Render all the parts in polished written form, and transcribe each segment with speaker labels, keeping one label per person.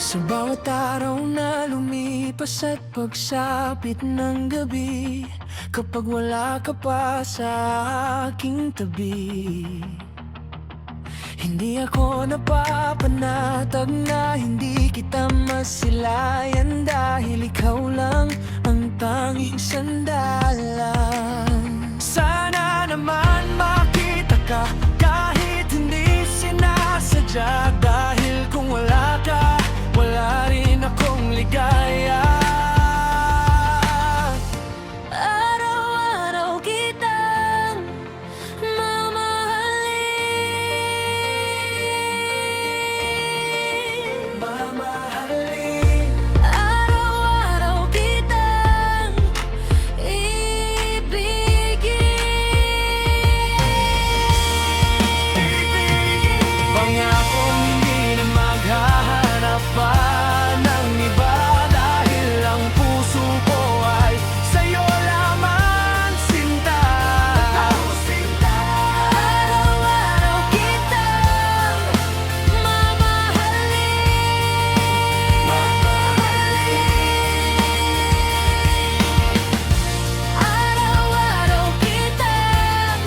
Speaker 1: Sa bawat araw na lumipas at pagsapit ng gabi, kapag wala ka pa sa aking tabi, hindi ako napapanatag na hindi kita masilayan, dahil ikaw lang ang tanging sandalan. Sana naman makita ka kahit hindi sinasadya, dahil kung wala ka, wala rin akong ligaya. Araw-araw kitang mamahalin. Araw-araw kitang ibigin. Pangakong hindi na maghahanap pa ng iba, dahil ang puso ko ay sa'yo lamang, sinta. Araw-araw kitang mamahalin. Araw-araw kitang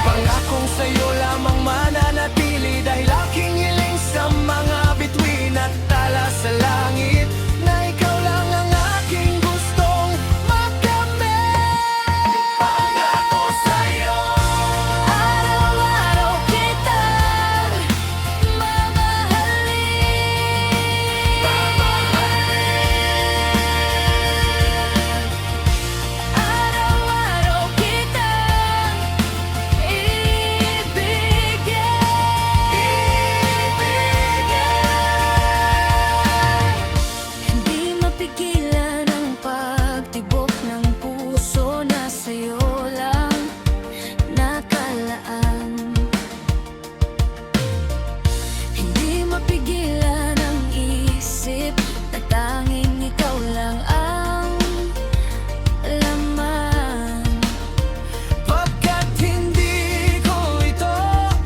Speaker 1: pangakong sa'yo lamang mananatili, dahil aking hiling sa mga bituin at tala sa langit, na ikaw lang ang aking gustong makamit. Pangako sa'yo, araw-araw kitang mamahalin. Araw-araw kitang hindi mapigilan ang pagtibok ng puso na sa'yo lang nakalaan. Hindi mapigilan ang isip na tanging ikaw lang ang laman. Pagkat hindi ko ito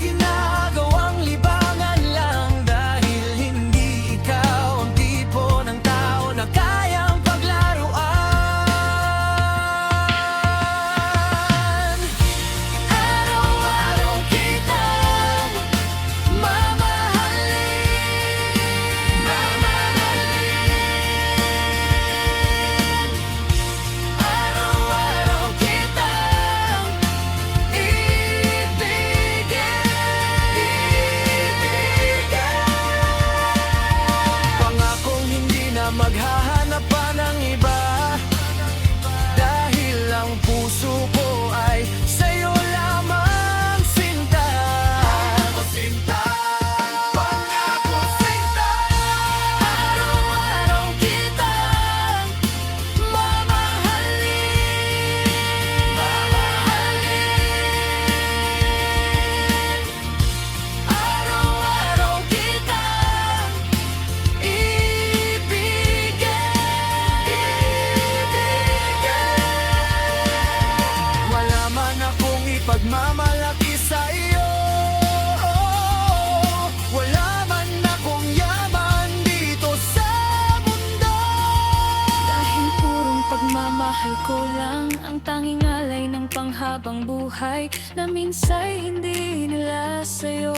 Speaker 1: ginagawang libangan lang, dahil hindi ikaw ang tipo ng tao na kayang paglaruan. Araw-araw kitang mamahalin. Araw-araw kitang pangakong hindi na maghahanap pa ng iba, dahil ang puso ko ay sa'yo lamang, sinta. Pangako sinta. Araw-araw kitang mamahalin. Araw-araw kitang wala man akong ipagmamalaki sa iyo, wala man akong yaman dito sa mundo, dahil purong pagmamahal ko lang ang tanging alay ng panghabang buhay, na minsa'y hindi nila sa'yo